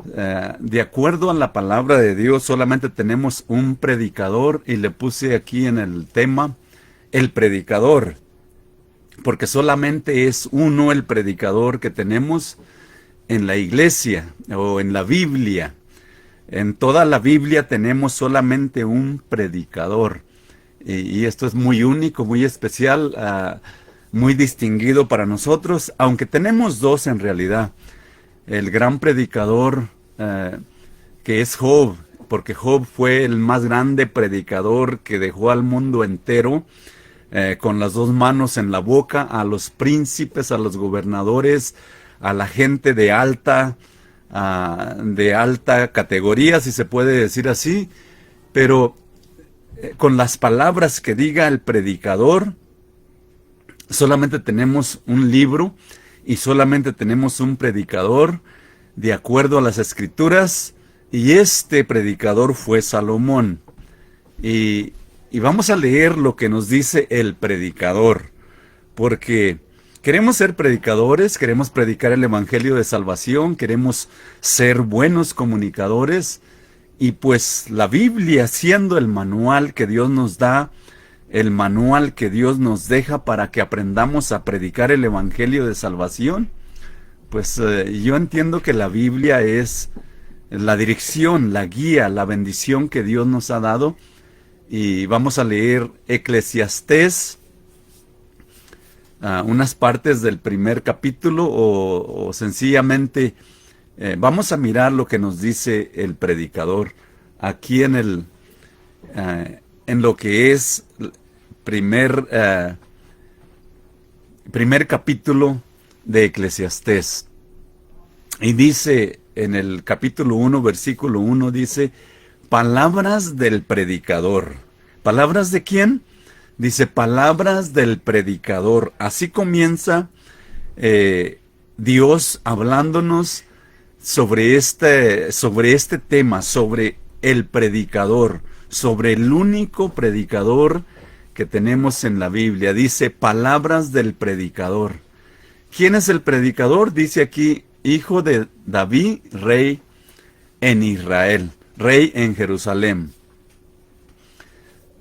De acuerdo a la palabra de Dios, solamente tenemos un predicador y le puse aquí en el tema el predicador, porque solamente es uno el predicador que tenemos en la iglesia o en la Biblia. En toda la Biblia tenemos solamente un predicador. Y esto es muy único, muy especial, muy distinguido para nosotros, aunque tenemos dos en realidad. El gran predicador que es Job, porque Job fue el más grande predicador que dejó al mundo entero con las dos manos en la boca, a los príncipes, a los gobernadores, a la gente de alta categoría, si se puede decir así, pero con las palabras que diga el predicador, solamente tenemos un libro y solamente tenemos un predicador de acuerdo a las escrituras, y este predicador fue Salomón. Y vamos a leer lo que nos dice el predicador, porque queremos ser predicadores, queremos predicar el evangelio de salvación, queremos ser buenos comunicadores, y pues la Biblia, siendo el manual que Dios nos da, el manual que Dios nos deja para que aprendamos a predicar el evangelio de salvación, pues yo entiendo que la Biblia es la dirección, la guía, la bendición que Dios nos ha dado. Y vamos a leer Eclesiastés, unas partes del primer capítulo, o sencillamente vamos a mirar lo que nos dice el predicador aquí en lo que es primer capítulo de Eclesiastés. Y dice en el capítulo 1, versículo 1, dice: palabras del predicador. ¿Palabras de quién? Dice, palabras del predicador. Así comienza Dios hablándonos sobre este tema, sobre el predicador, sobre el único predicador que tenemos en la Biblia. Dice, palabras del predicador. ¿Quién es el predicador? Dice aquí, hijo de David, rey en Israel, rey en Jerusalén.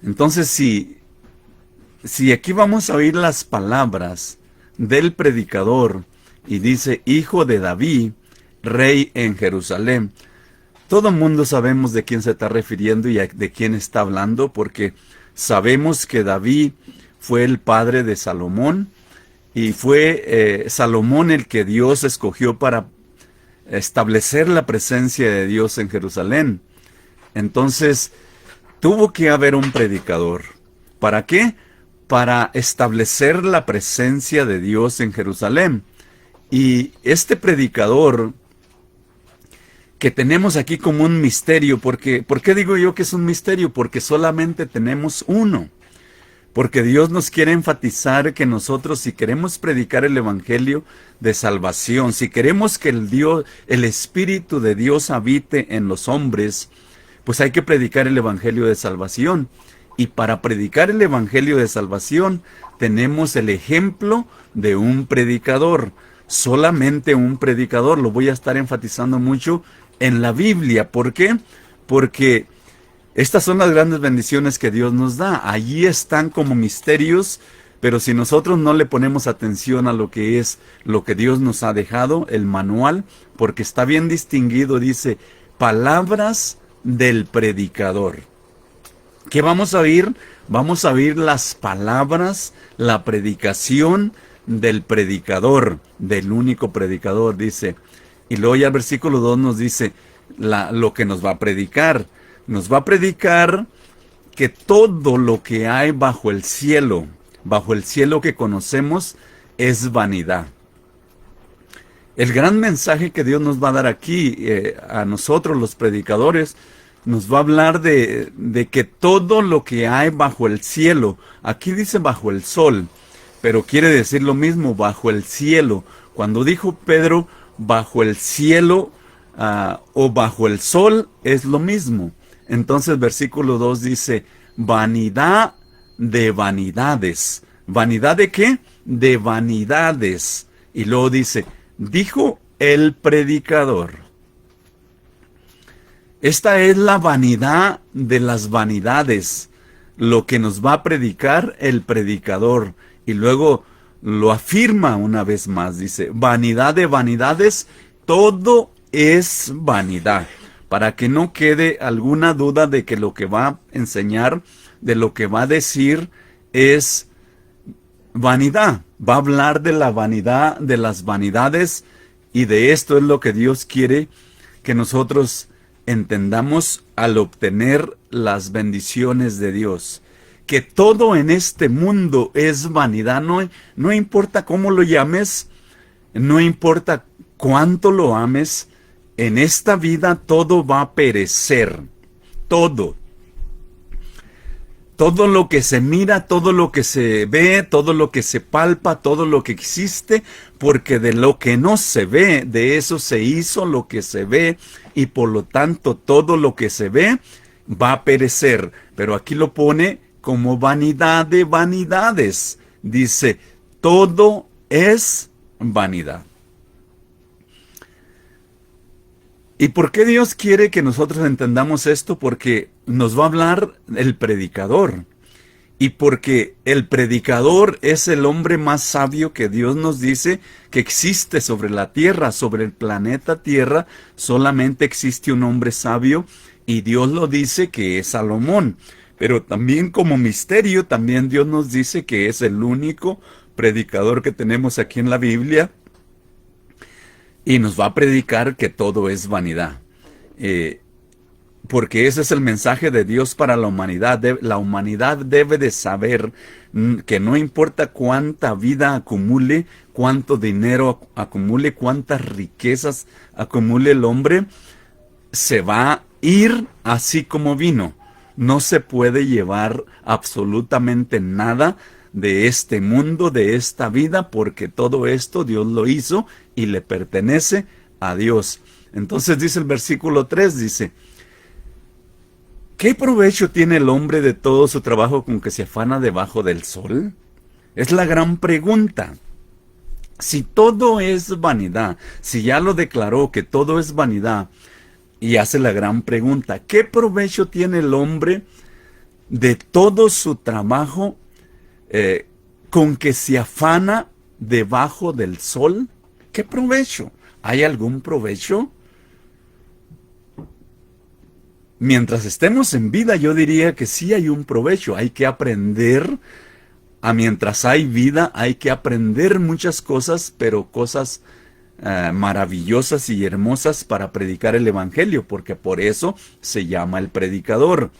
Entonces, si aquí vamos a oír las palabras del predicador y dice, hijo de David, rey en Jerusalén, todo el mundo sabemos de quién se está refiriendo y de quién está hablando, porque sabemos que David fue el padre de Salomón, y fue Salomón el que Dios escogió para establecer la presencia de Dios en Jerusalén. Entonces, tuvo que haber un predicador. ¿Para qué? Para establecer la presencia de Dios en Jerusalén. Y este predicador que tenemos aquí como un misterio, ¿por qué digo yo que es un misterio? Porque solamente tenemos uno. Porque Dios nos quiere enfatizar que nosotros, si queremos predicar el evangelio de salvación, si queremos que el Espíritu de Dios habite en los hombres, pues hay que predicar el evangelio de salvación. Y para predicar el evangelio de salvación, tenemos el ejemplo de un predicador. Solamente un predicador. Lo voy a estar enfatizando mucho en la Biblia. ¿Por qué? Porque estas son las grandes bendiciones que Dios nos da. Allí están como misterios, pero si nosotros no le ponemos atención a lo que es lo que Dios nos ha dejado, el manual, porque está bien distinguido, dice, palabras del predicador. ¿Qué vamos a oír? Vamos a oír las palabras, la predicación del predicador, del único predicador, dice. Y luego ya el versículo 2 nos dice lo que nos va a predicar. Nos va a predicar que todo lo que hay bajo el cielo que conocemos, es vanidad. El gran mensaje que Dios nos va a dar aquí, a nosotros los predicadores, nos va a hablar de que todo lo que hay bajo el cielo, aquí dice bajo el sol, pero quiere decir lo mismo, bajo el cielo. Cuando dijo Pedro, bajo el cielo o bajo el sol, es lo mismo. Entonces versículo 2 dice, vanidad de vanidades. ¿Vanidad de qué? De vanidades. Y luego dice, dijo el predicador. Esta es la vanidad de las vanidades, lo que nos va a predicar el predicador. Y luego lo afirma una vez más, dice, vanidad de vanidades, todo es vanidad. Para que no quede alguna duda de que lo que va a enseñar, de lo que va a decir, es vanidad. Va a hablar de la vanidad, de las vanidades, y de esto es lo que Dios quiere que nosotros entendamos al obtener las bendiciones de Dios. Que todo en este mundo es vanidad, no importa cómo lo llames, no importa cuánto lo ames, en esta vida todo va a perecer, todo. Todo lo que se mira, todo lo que se ve, todo lo que se palpa, todo lo que existe, porque de lo que no se ve, de eso se hizo lo que se ve, y por lo tanto todo lo que se ve va a perecer. Pero aquí lo pone como vanidad de vanidades. Dice, todo es vanidad. ¿Y por qué Dios quiere que nosotros entendamos esto? Porque nos va a hablar el predicador. Y porque el predicador es el hombre más sabio que Dios nos dice que existe sobre la tierra, sobre el planeta Tierra. Solamente existe un hombre sabio y Dios lo dice que es Salomón. Pero también como misterio, también Dios nos dice que es el único predicador que tenemos aquí en la Biblia. Y nos va a predicar que todo es vanidad. Porque ese es el mensaje de Dios para la humanidad. La humanidad debe de saber que no importa cuánta vida acumule, cuánto dinero acumule, cuántas riquezas acumule el hombre, se va a ir así como vino. No se puede llevar absolutamente nada de este mundo, de esta vida, porque todo esto Dios lo hizo y le pertenece a Dios. Entonces dice el versículo 3, dice, ¿qué provecho tiene el hombre de todo su trabajo con que se afana debajo del sol? Es la gran pregunta. Si todo es vanidad, si ya lo declaró que todo es vanidad, y hace la gran pregunta, ¿qué provecho tiene el hombre de todo su trabajo con que se afana debajo del sol? ¿Qué provecho? ¿Hay algún provecho? Mientras estemos en vida, yo diría que sí hay un provecho. Hay que aprender, mientras hay vida, hay que aprender muchas cosas, pero cosas maravillosas y hermosas para predicar el evangelio, porque por eso se llama el predicador.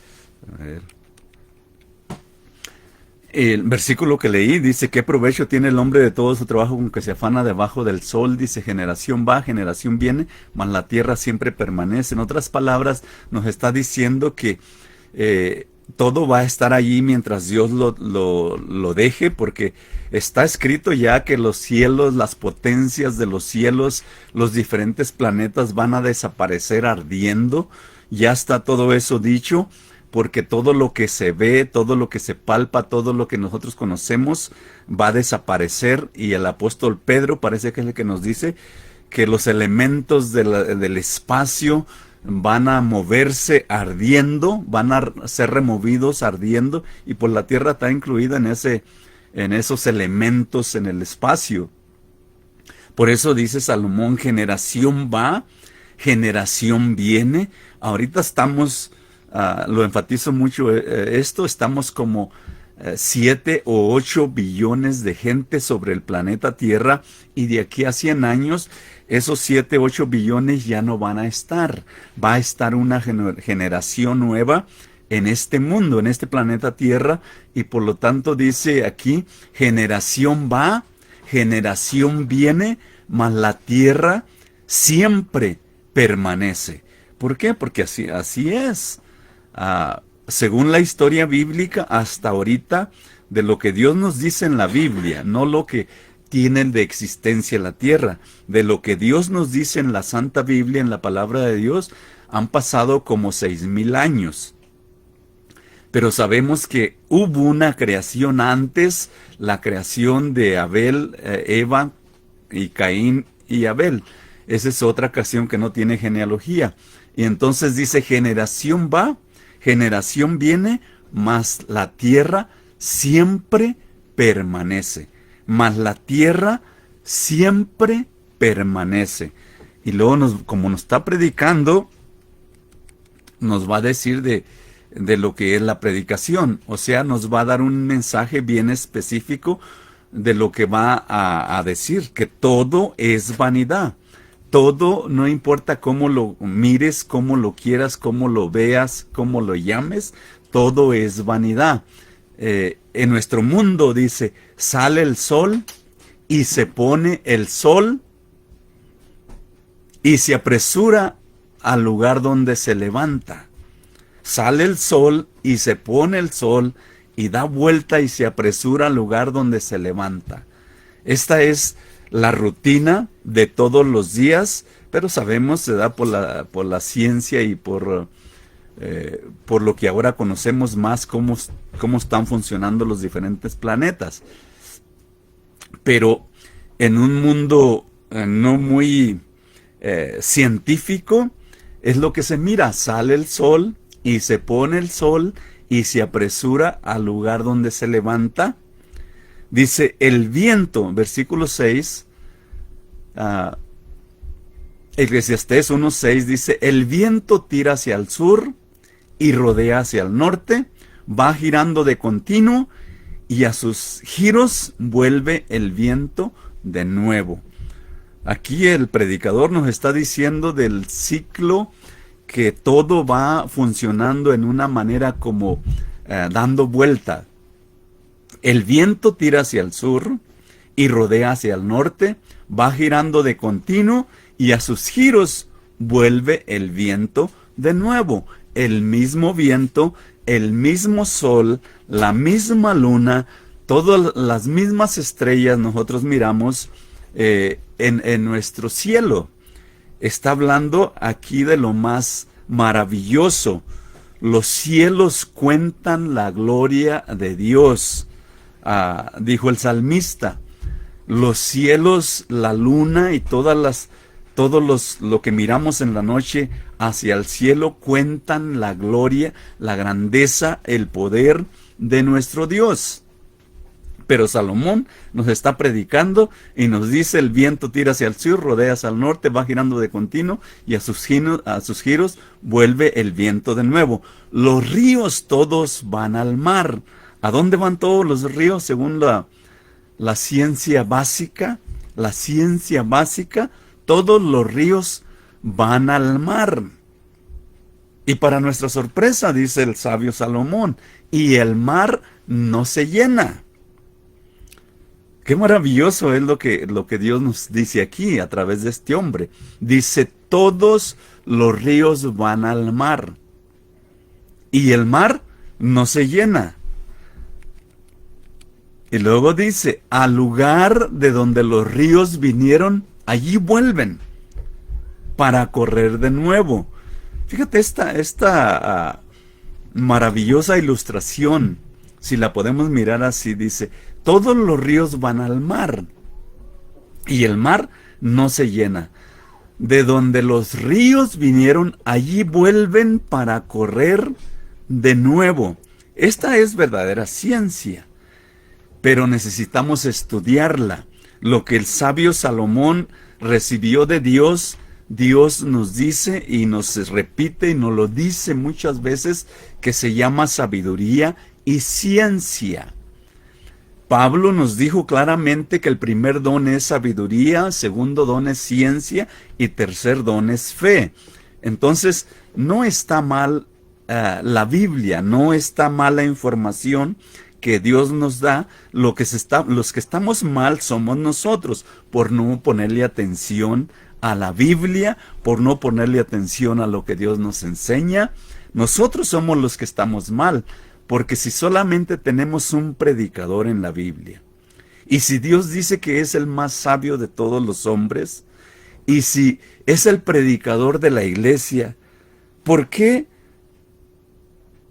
A ver. El versículo que leí dice, ¿qué provecho tiene el hombre de todo su trabajo con que se afana debajo del sol? Dice, generación va, generación viene, mas la tierra siempre permanece. En otras palabras, nos está diciendo que todo va a estar allí mientras Dios lo deje, porque está escrito ya que los cielos, las potencias de los cielos, los diferentes planetas van a desaparecer ardiendo. Ya está todo eso dicho. Porque todo lo que se ve, todo lo que se palpa, todo lo que nosotros conocemos va a desaparecer. Y el apóstol Pedro parece que es el que nos dice que los elementos del espacio van a moverse ardiendo, van a ser removidos ardiendo, y pues la tierra está incluida en esos elementos en el espacio. Por eso dice Salomón, generación va, generación viene. Ahorita estamos... lo enfatizo mucho esto, estamos como 7 o 8 billones de gente sobre el planeta Tierra, y de aquí a 100 años esos 7, 8 billones ya no van a estar. Va a estar una generación nueva en este mundo, en este planeta Tierra, y por lo tanto dice aquí, generación va, generación viene, mas la Tierra siempre permanece. ¿Por qué? Porque así es. Según la historia bíblica, hasta ahorita, de lo que Dios nos dice en la Biblia, no lo que tienen de existencia la tierra, de lo que Dios nos dice en la Santa Biblia, en la palabra de Dios, han pasado como 6,000 años. Pero sabemos que hubo una creación antes, la creación de Abel, Eva y Caín y Abel. Esa es otra ocasión que no tiene genealogía. Y entonces dice, generación va, generación viene, mas la tierra siempre permanece. Mas la tierra siempre permanece. Y luego, como nos está predicando, nos va a decir de lo que es la predicación. O sea, nos va a dar un mensaje bien específico de lo que va a decir, que todo es vanidad. Todo, no importa cómo lo mires, cómo lo quieras, cómo lo veas, cómo lo llames, todo es vanidad. En nuestro mundo dice, sale el sol y se pone el sol y se apresura al lugar donde se levanta. Sale el sol y se pone el sol y da vuelta y se apresura al lugar donde se levanta. Esta es la rutina de todos los días, pero sabemos, se da por la ciencia y por lo que ahora conocemos más cómo están funcionando los diferentes planetas. Pero en un mundo no muy científico, es lo que se mira, sale el sol y se pone el sol y se apresura al lugar donde se levanta. Dice, el viento, versículo 6, Eclesiastés 1:6 dice, el viento tira hacia el sur y rodea hacia el norte, va girando de continuo y a sus giros vuelve el viento de nuevo. Aquí el predicador nos está diciendo del ciclo, que todo va funcionando en una manera como dando vuelta. El viento tira hacia el sur y rodea hacia el norte, va girando de continuo y a sus giros vuelve el viento de nuevo. El mismo viento, el mismo sol, la misma luna, todas las mismas estrellas nosotros miramos en nuestro cielo. Está hablando aquí de lo más maravilloso. Los cielos cuentan la gloria de Dios. Dijo el salmista, los cielos, la luna y lo que miramos en la noche hacia el cielo cuentan la gloria, la grandeza, el poder de nuestro Dios. Pero Salomón nos está predicando y nos dice, el viento tira hacia el sur, rodea hacia el norte, va girando de continuo y a sus giros vuelve el viento de nuevo. Los ríos todos van al mar. ¿A dónde van todos los ríos según la ciencia básica? La ciencia básica, todos los ríos van al mar. Y para nuestra sorpresa, dice el sabio Salomón, y el mar no se llena. Qué maravilloso es lo que Dios nos dice aquí a través de este hombre. Dice, todos los ríos van al mar y el mar no se llena. Y luego dice, al lugar de donde los ríos vinieron, allí vuelven para correr de nuevo. Fíjate esta maravillosa ilustración, si la podemos mirar así, dice, todos los ríos van al mar y el mar no se llena. De donde los ríos vinieron, allí vuelven para correr de nuevo. Esta es verdadera ciencia, pero necesitamos estudiarla. Lo que el sabio Salomón recibió de Dios, Dios nos dice y nos repite y nos lo dice muchas veces, que se llama sabiduría y ciencia. Pablo nos dijo claramente que el primer don es sabiduría, segundo don es ciencia y tercer don es fe. Entonces, no está mal la Biblia, no está mal la información que Dios nos da. Los que estamos mal somos nosotros por no ponerle atención a la Biblia, por no ponerle atención a lo que Dios nos enseña. Nosotros somos los que estamos mal. Porque si solamente tenemos un predicador en la Biblia, y si Dios dice que es el más sabio de todos los hombres, y si es el predicador de la iglesia, ¿por qué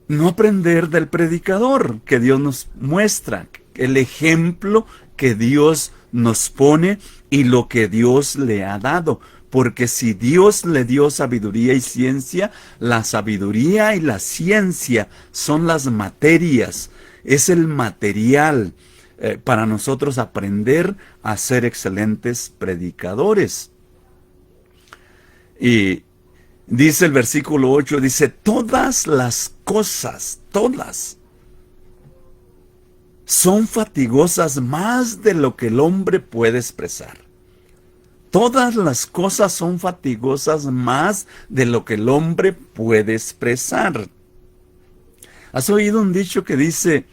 no aprender del predicador que Dios nos muestra? El ejemplo que Dios nos pone y lo que Dios le ha dado. porque si Dios le dio sabiduría y ciencia, la sabiduría y la ciencia son las materias, es el material para nosotros aprender a ser excelentes predicadores. Y dice el versículo 8, dice, todas las cosas, todas, son fatigosas más de lo que el hombre puede expresar. Todas las cosas son fatigosas más de lo que el hombre puede expresar. ¿Has oído un dicho que dice,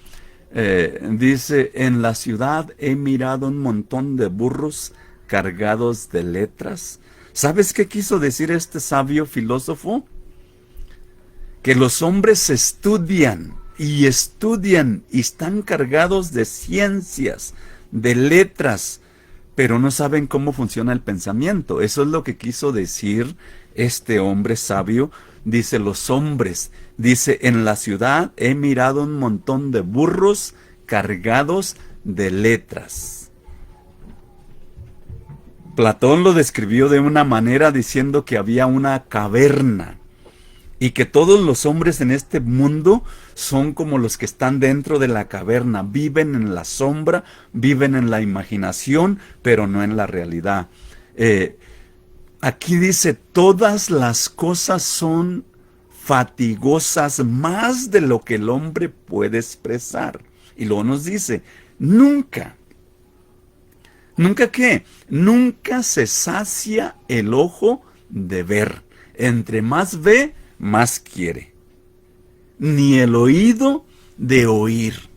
en la ciudad he mirado un montón de burros cargados de letras? ¿Sabes qué quiso decir este sabio filósofo? Que los hombres estudian y están cargados de ciencias, de letras, pero no saben cómo funciona el pensamiento. Eso es lo que quiso decir este hombre sabio. Dice, los hombres, dice, en la ciudad he mirado un montón de burros cargados de letras. Platón lo describió de una manera diciendo que había una caverna y que todos los hombres en este mundo son como los que están dentro de la caverna, viven en la sombra, viven en la imaginación, pero no en la realidad. Aquí dice, todas las cosas son fatigosas más de lo que el hombre puede expresar. Y luego nos dice, nunca, ¿nunca qué? Nunca se sacia el ojo de ver. Entre más ve, más quiere. Ni el oído de oír.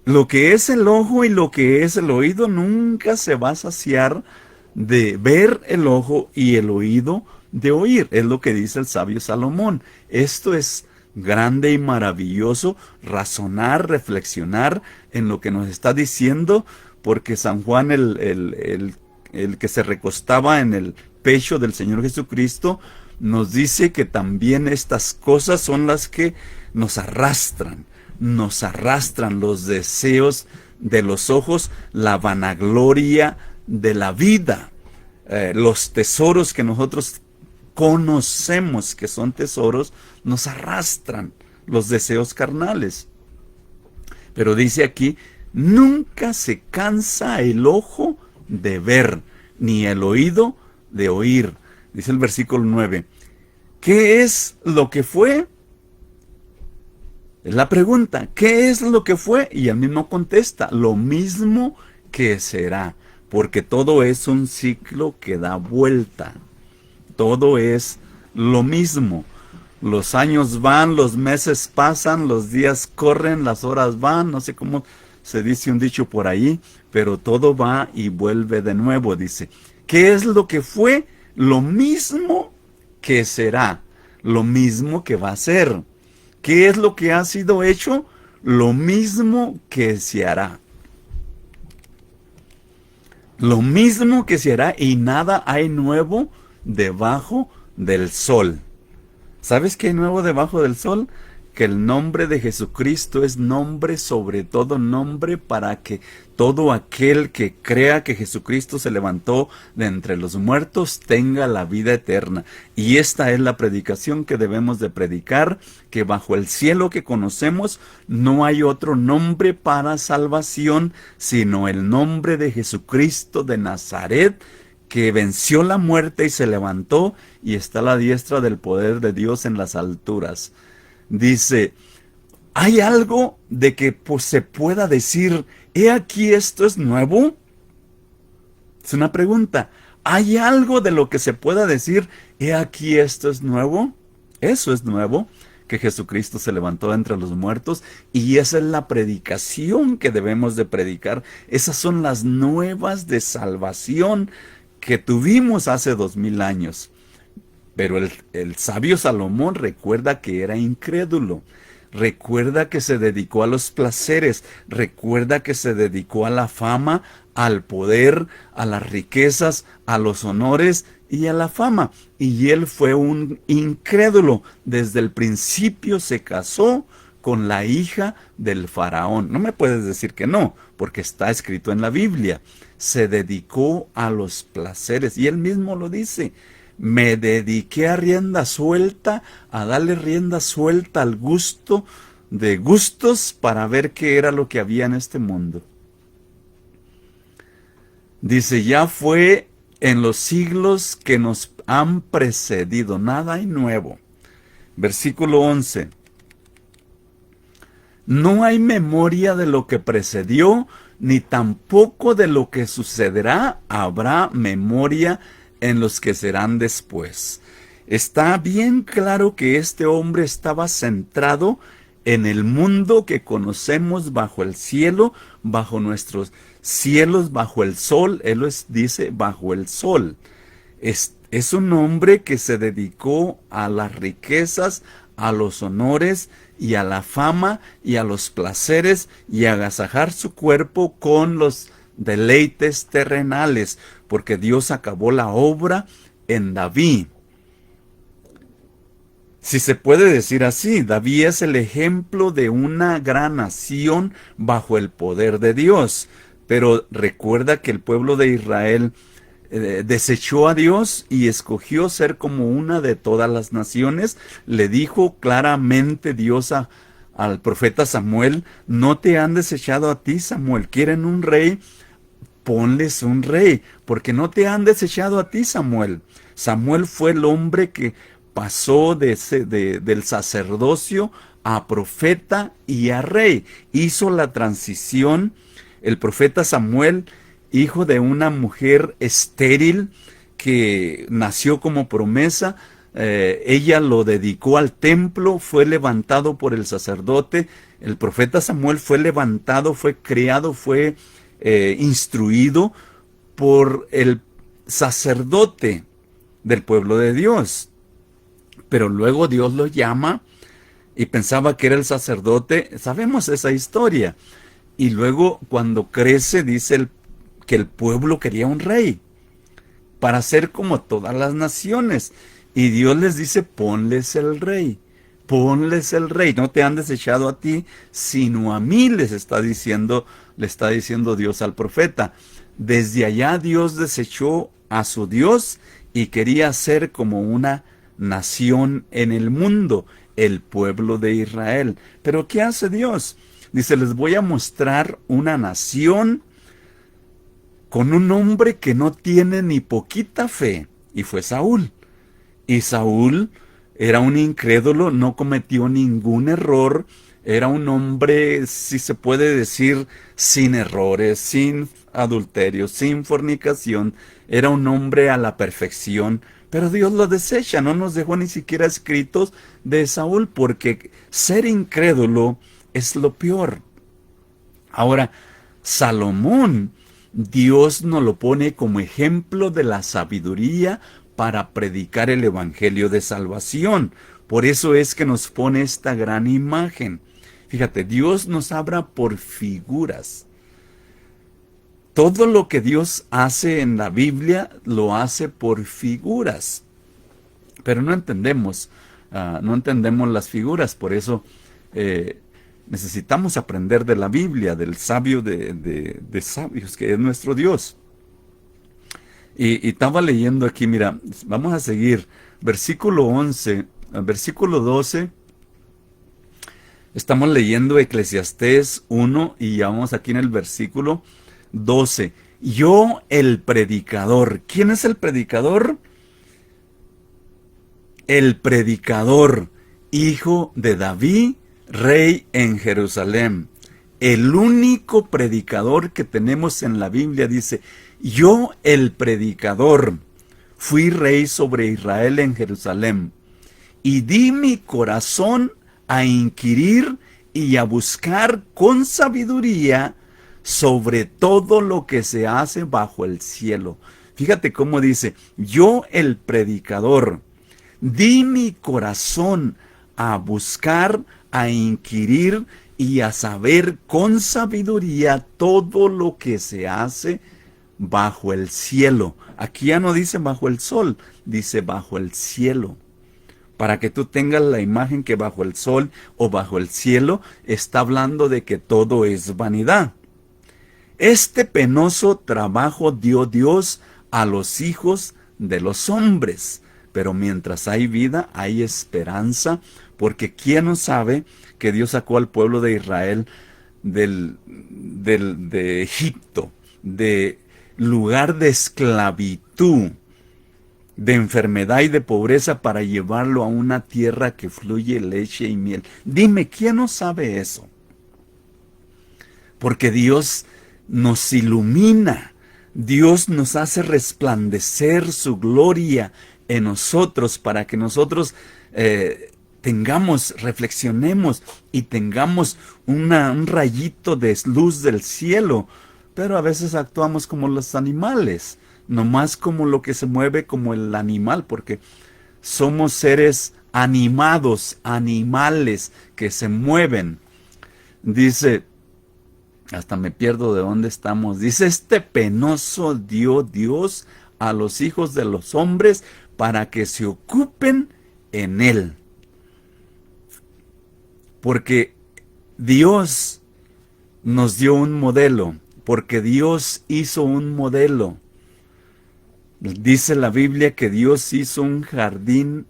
Lo que es el ojo y lo que es el oído nunca se va a saciar de ver el ojo y el oído de oír. Es lo que dice el sabio Salomón. Esto es grande y maravilloso, razonar, reflexionar en lo que nos está diciendo, porque San Juan, el que se recostaba en el pecho del Señor Jesucristo, nos dice que también estas cosas son las que nos arrastran los deseos de los ojos, la vanagloria de la vida, los tesoros que nosotros conocemos que son tesoros, nos arrastran los deseos carnales. Pero dice aquí, nunca se cansa el ojo de ver, ni el oído de oír. Dice el versículo 9, ¿qué es lo que fue? Es la pregunta, ¿qué es lo que fue? Y él mismo contesta, lo mismo que será, porque todo es un ciclo que da vuelta. Todo es lo mismo. Los años van, los meses pasan, los días corren, las horas van, no sé cómo se dice un dicho por ahí, pero todo va y vuelve de nuevo, dice. ¿Qué es lo que fue? Lo mismo que será, lo mismo que va a ser. ¿Qué es lo que ha sido hecho? Lo mismo que se hará. Lo mismo que se hará y nada hay nuevo debajo del sol. ¿Sabes qué hay nuevo debajo del sol? Que el nombre de Jesucristo es nombre sobre todo nombre, para que todo aquel que crea que Jesucristo se levantó de entre los muertos tenga la vida eterna. Y esta es la predicación que debemos de predicar, que bajo el cielo que conocemos no hay otro nombre para salvación, sino el nombre de Jesucristo de Nazaret, que venció la muerte y se levantó y está a la diestra del poder de Dios en las alturas. Dice, ¿hay algo de que se pueda decir, he aquí esto es nuevo? Es una pregunta. ¿Hay algo de lo que se pueda decir, he aquí esto es nuevo? Eso es nuevo, que Jesucristo se levantó entre los muertos, y esa es la predicación que debemos de predicar. Esas son las nuevas de salvación que tuvimos hace 2000 años. Pero el sabio Salomón recuerda que era incrédulo, recuerda que se dedicó a los placeres, recuerda que se dedicó a la fama, al poder, a las riquezas, a los honores y a la fama. Y él fue un incrédulo. Desde el principio se casó con la hija del faraón. No me puedes decir que no, porque está escrito en la Biblia. Se dedicó a los placeres, y él mismo lo dice. Me dediqué a rienda suelta, a darle rienda suelta al gusto de gustos para ver qué era lo que había en este mundo. Dice, ya fue en los siglos que nos han precedido, nada hay nuevo. Versículo 11. No hay memoria de lo que precedió, ni tampoco de lo que sucederá habrá memoria en los que serán después. Está bien claro que este hombre estaba centrado en el mundo que conocemos bajo el cielo, bajo nuestros cielos, bajo el sol. Él dice bajo el sol. Es un hombre que se dedicó a las riquezas, a los honores y a la fama y a los placeres y a agasajar su cuerpo con los deleites terrenales, porque Dios acabó la obra en David. Si se puede decir así, David es el ejemplo de una gran nación bajo el poder de Dios. Pero recuerda que el pueblo de Israel desechó a Dios y escogió ser como una de todas las naciones. Le dijo claramente Dios al profeta Samuel, no te han desechado a ti, Samuel, quieren un rey, ponles un rey, porque no te han desechado a ti, Samuel. Samuel fue el hombre que pasó del sacerdocio a profeta y a rey. Hizo la transición. El profeta Samuel, hijo de una mujer estéril que nació como promesa, ella lo dedicó al templo, fue levantado por el sacerdote. El profeta Samuel fue levantado, fue criado, fue instruido por el sacerdote del pueblo de Dios. Pero luego Dios lo llama y pensaba que era el sacerdote. Sabemos esa historia. Y luego cuando crece dice que el pueblo quería un rey para ser como todas las naciones. Y Dios les dice, ponles el rey. Ponles el rey. No te han desechado a ti, sino a mí, le está diciendo Dios al profeta. Desde allá Dios desechó a su Dios y quería ser como una nación en el mundo, el pueblo de Israel. Pero ¿qué hace Dios? Dice, les voy a mostrar una nación con un hombre que no tiene ni poquita fe, y fue Saúl. Y Saúl era un incrédulo, no cometió ningún error, era un hombre, si se puede decir, sin errores, sin adulterio, sin fornicación, era un hombre a la perfección. Pero Dios lo desecha, no nos dejó ni siquiera escritos de Saúl, porque ser incrédulo es lo peor. Ahora, Salomón, Dios nos lo pone como ejemplo de la sabiduría para predicar el evangelio de salvación. Por eso es que nos pone esta gran imagen. Fíjate, Dios nos habla por figuras. Todo lo que Dios hace en la Biblia lo hace por figuras. Pero no entendemos las figuras. Por eso necesitamos aprender de la Biblia, del sabio de sabios, que es nuestro Dios. Y estaba leyendo aquí, mira, vamos a seguir. Versículo 11, versículo 12. Estamos leyendo Eclesiastés 1 y ya vamos aquí en el versículo 12. Yo, el predicador. ¿Quién es el predicador? El predicador, hijo de David, rey en Jerusalén. El único predicador que tenemos en la Biblia dice, yo, el predicador, fui rey sobre Israel en Jerusalén, y di mi corazón a inquirir y a buscar con sabiduría sobre todo lo que se hace bajo el cielo. Fíjate cómo dice, yo, el predicador, di mi corazón a buscar, a inquirir y a saber con sabiduría todo lo que se hace bajo el cielo. Aquí ya no dice bajo el sol, dice bajo el cielo. para que tú tengas la imagen que bajo el sol o bajo el cielo está hablando de que todo es vanidad. Este penoso trabajo dio Dios a los hijos de los hombres, pero mientras hay vida hay esperanza, porque ¿quién no sabe que Dios sacó al pueblo de Israel de Egipto, de lugar de esclavitud, de enfermedad y de pobreza, para llevarlo a una tierra que fluye leche y miel? Dime, ¿quién no sabe eso? Porque Dios nos ilumina, Dios nos hace resplandecer su gloria en nosotros para que nosotros reflexionemos y tengamos un rayito de luz del cielo. Pero a veces actuamos como los animales, nomás como lo que se mueve como el animal, porque somos seres animados, animales que se mueven. Dice, hasta me pierdo de dónde estamos. Dice, este penoso dio Dios a los hijos de los hombres para que se ocupen en él. Porque Dios nos dio un modelo, porque Dios hizo un modelo. Dice la Biblia que Dios hizo un jardín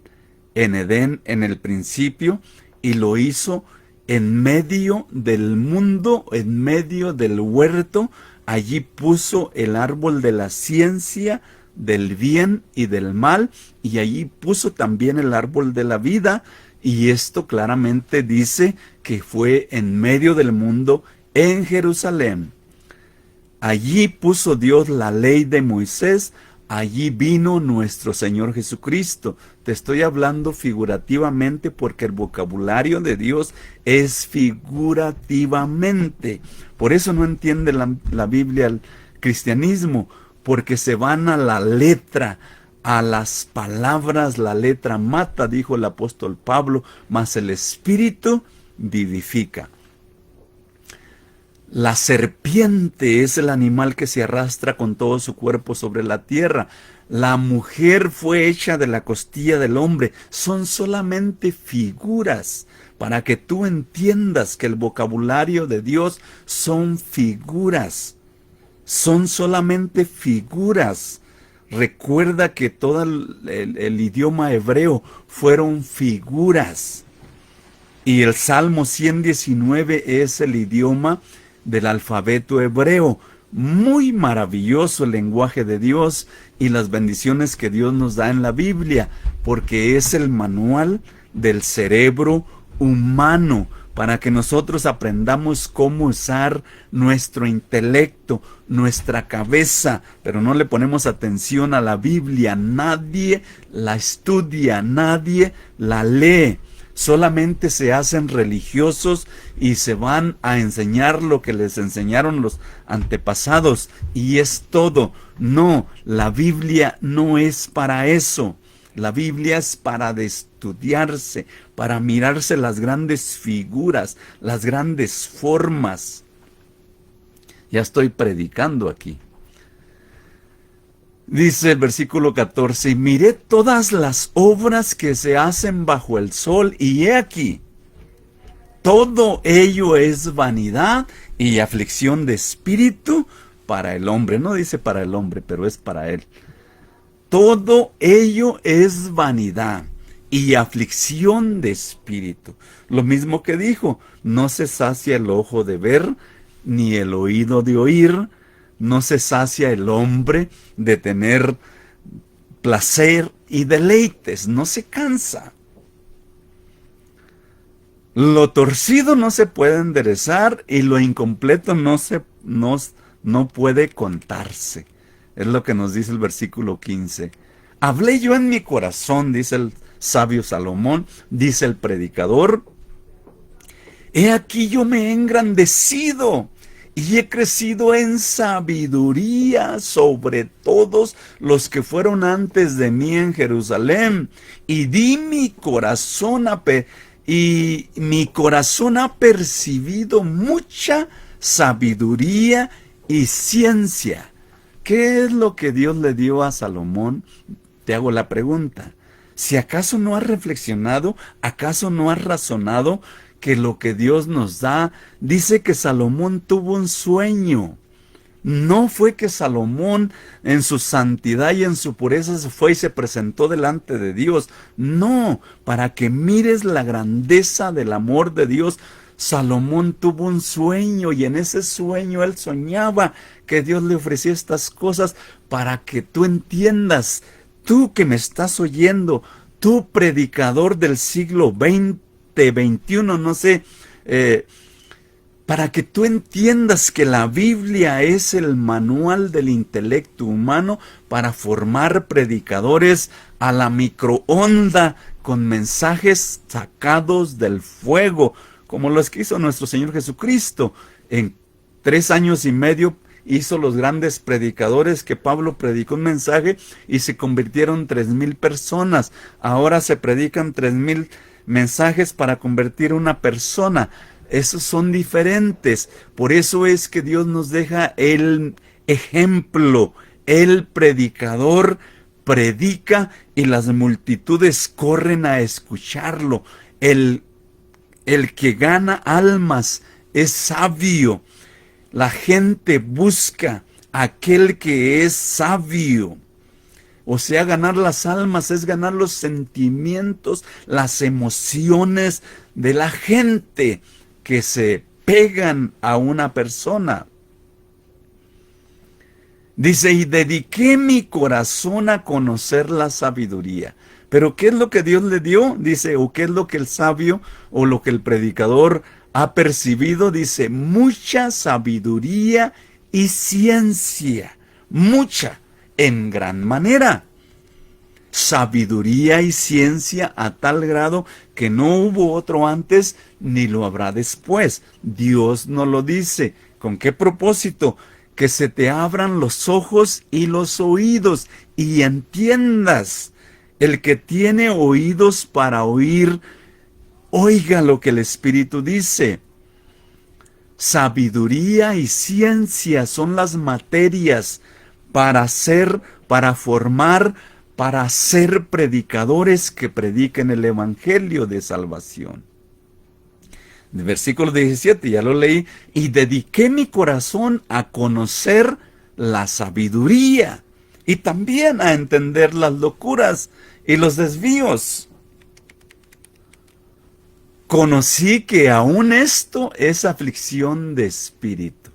en Edén en el principio y lo hizo en medio del mundo, en medio del huerto. Allí puso el árbol de la ciencia, del bien y del mal, y allí puso también el árbol de la vida, y esto claramente dice que fue en medio del mundo, en Jerusalén. Allí puso Dios la ley de Moisés, allí vino nuestro Señor Jesucristo. Te estoy hablando figurativamente porque el vocabulario de Dios es figurativamente. Por eso no entiende la Biblia el cristianismo, porque se van a la letra, a las palabras. La letra mata, dijo el apóstol Pablo, mas el Espíritu vivifica. La serpiente es el animal que se arrastra con todo su cuerpo sobre la tierra. La mujer fue hecha de la costilla del hombre. Son solamente figuras para que tú entiendas que el vocabulario de Dios son figuras. Son solamente figuras. Recuerda que todo el idioma hebreo fueron figuras. Y el Salmo 119 es el idioma del alfabeto hebreo. Muy maravilloso el lenguaje de Dios y las bendiciones que Dios nos da en la Biblia, porque es el manual del cerebro humano para que nosotros aprendamos cómo usar nuestro intelecto, nuestra cabeza, pero no le ponemos atención a la Biblia. Nadie la estudia, nadie la lee. Solamente se hacen religiosos y se van a enseñar lo que les enseñaron los antepasados, y es todo. No, la Biblia no es para eso. La Biblia es para estudiarse, para mirarse las grandes figuras, las grandes formas. Ya estoy predicando aquí. Dice el versículo 14, y miré todas las obras que se hacen bajo el sol, y he aquí, todo ello es vanidad y aflicción de espíritu para el hombre. No dice para el hombre, pero es para él. Todo ello es vanidad y aflicción de espíritu. Lo mismo que dijo, no se sacia el ojo de ver, ni el oído de oír. No se sacia el hombre de tener placer y deleites, no se cansa. Lo torcido no se puede enderezar y lo incompleto no puede contarse. Es lo que nos dice el versículo 15. Hablé yo en mi corazón, dice el sabio Salomón, dice el predicador. He aquí yo me he engrandecido y he crecido en sabiduría sobre todos los que fueron antes de mí en Jerusalén. Y mi corazón ha percibido mucha sabiduría y ciencia. ¿Qué es lo que Dios le dio a Salomón? Te hago la pregunta. Si acaso no has reflexionado, acaso no has razonado que lo que Dios nos da, dice que Salomón tuvo un sueño. No fue que Salomón en su santidad y en su pureza se fue y se presentó delante de Dios. No, para que mires la grandeza del amor de Dios. Salomón tuvo un sueño y en ese sueño él soñaba que Dios le ofrecía estas cosas para que tú entiendas, tú que me estás oyendo, tú predicador del siglo XX, XXI, no sé, para que tú entiendas que la Biblia es el manual del intelecto humano para formar predicadores a la microonda con mensajes sacados del fuego, como los que hizo nuestro Señor Jesucristo. En 3 años y medio hizo los grandes predicadores que Pablo predicó un mensaje y se convirtieron 3,000 personas. Ahora se predican 3,000 mensajes para convertir una persona. Esos son diferentes. Por eso es que Dios nos deja el ejemplo. El predicador predica y las multitudes corren a escucharlo. El que gana almas es sabio. La gente busca a aquel que es sabio. O sea, ganar las almas es ganar los sentimientos, las emociones de la gente que se pegan a una persona. Dice, y dediqué mi corazón a conocer la sabiduría. Pero ¿qué es lo que Dios le dio? Dice, o qué es lo que el sabio o lo que el predicador ha percibido. Dice, mucha sabiduría y ciencia. Mucha, en gran manera. Sabiduría y ciencia a tal grado que no hubo otro antes ni lo habrá después. Dios nos lo dice. ¿Con qué propósito? Que se te abran los ojos y los oídos y entiendas. El que tiene oídos para oír, oiga lo que el Espíritu dice. Sabiduría y ciencia son las materias para formar, para ser predicadores que prediquen el Evangelio de salvación. El versículo 17, ya lo leí, y dediqué mi corazón a conocer la sabiduría y también a entender las locuras y los desvíos. Conocí que aún esto es aflicción de espíritu,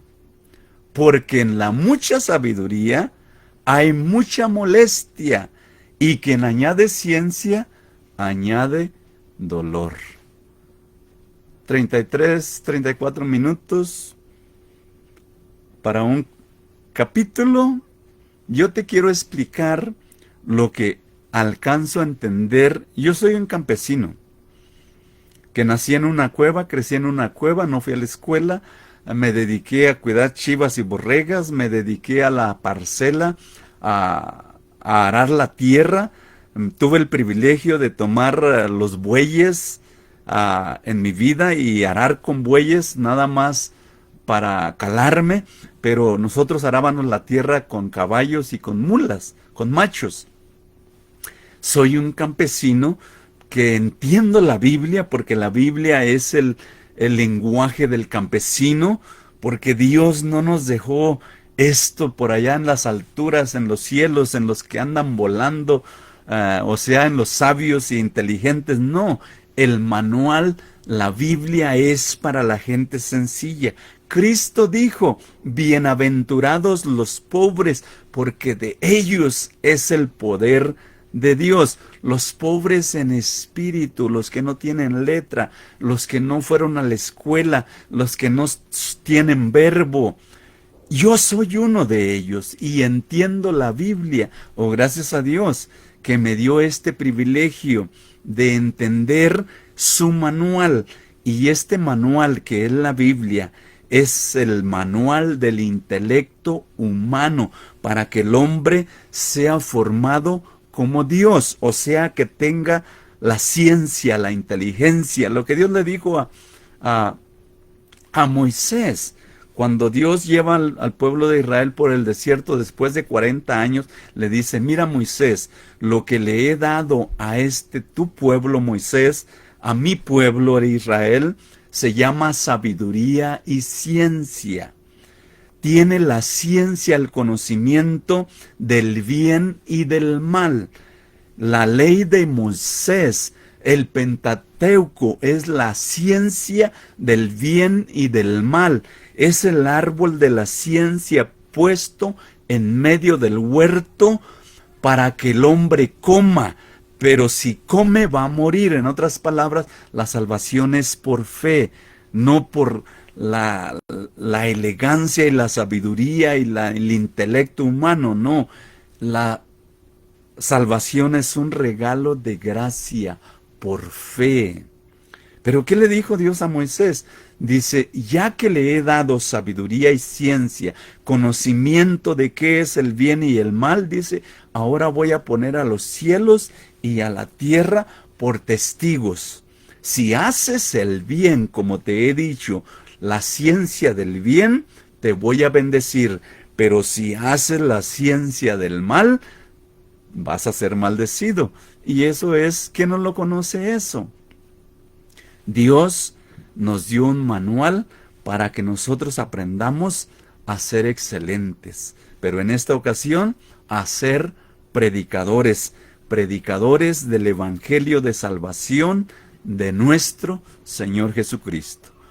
porque en la mucha sabiduría hay mucha molestia, y quien añade ciencia, añade dolor. 33, 34 minutos para un capítulo. Yo te quiero explicar lo que alcanzo a entender. Yo soy un campesino que nací en una cueva, crecí en una cueva, no fui a la escuela, me dediqué a cuidar chivas y borregas, me dediqué a la parcela, a arar la tierra. Tuve el privilegio de tomar los bueyes en mi vida y arar con bueyes nada más para calarme, pero nosotros arábamos la tierra con caballos y con mulas, con machos. Soy un campesino que entiendo la Biblia, porque la Biblia es el lenguaje del campesino, porque Dios no nos dejó esto por allá en las alturas, en los cielos, en los que andan volando, o sea, en los sabios e inteligentes. No, el manual, la Biblia es para la gente sencilla. Cristo dijo, bienaventurados los pobres, porque de ellos es el poder de Dios. Los pobres en espíritu, los que no tienen letra, los que no fueron a la escuela, los que no tienen verbo. Yo soy uno de ellos y entiendo la Biblia. Oh, gracias a Dios que me dio este privilegio de entender su manual. Y este manual, que es la Biblia, es el manual del intelecto humano para que el hombre sea formado como Dios, o sea, que tenga la ciencia, la inteligencia, lo que Dios le dijo a Moisés Cuando Dios lleva al pueblo de Israel por el desierto después de 40 años, le dice, mira Moisés, lo que le he dado a tu pueblo Moisés, a mi pueblo de Israel, se llama sabiduría y ciencia. Tiene la ciencia, el conocimiento del bien y del mal. La ley de Moisés, el Pentateuco, es la ciencia del bien y del mal. Es el árbol de la ciencia puesto en medio del huerto para que el hombre coma. Pero si come va a morir. En otras palabras, la salvación es por fe, no por la elegancia y la sabiduría y el intelecto humano. No, la salvación es un regalo de gracia por fe. Pero ¿qué le dijo Dios a Moisés? Dice, ya que le he dado sabiduría y ciencia, conocimiento de qué es el bien y el mal, dice, ahora voy a poner a los cielos y a la tierra por testigos. Si haces el bien, como te he dicho, la ciencia del bien, te voy a bendecir. Pero si haces la ciencia del mal, vas a ser maldecido. Y eso es, ¿quién no lo conoce eso? Dios nos dio un manual para que nosotros aprendamos a ser excelentes, pero en esta ocasión a ser predicadores, predicadores del Evangelio de salvación de nuestro Señor Jesucristo.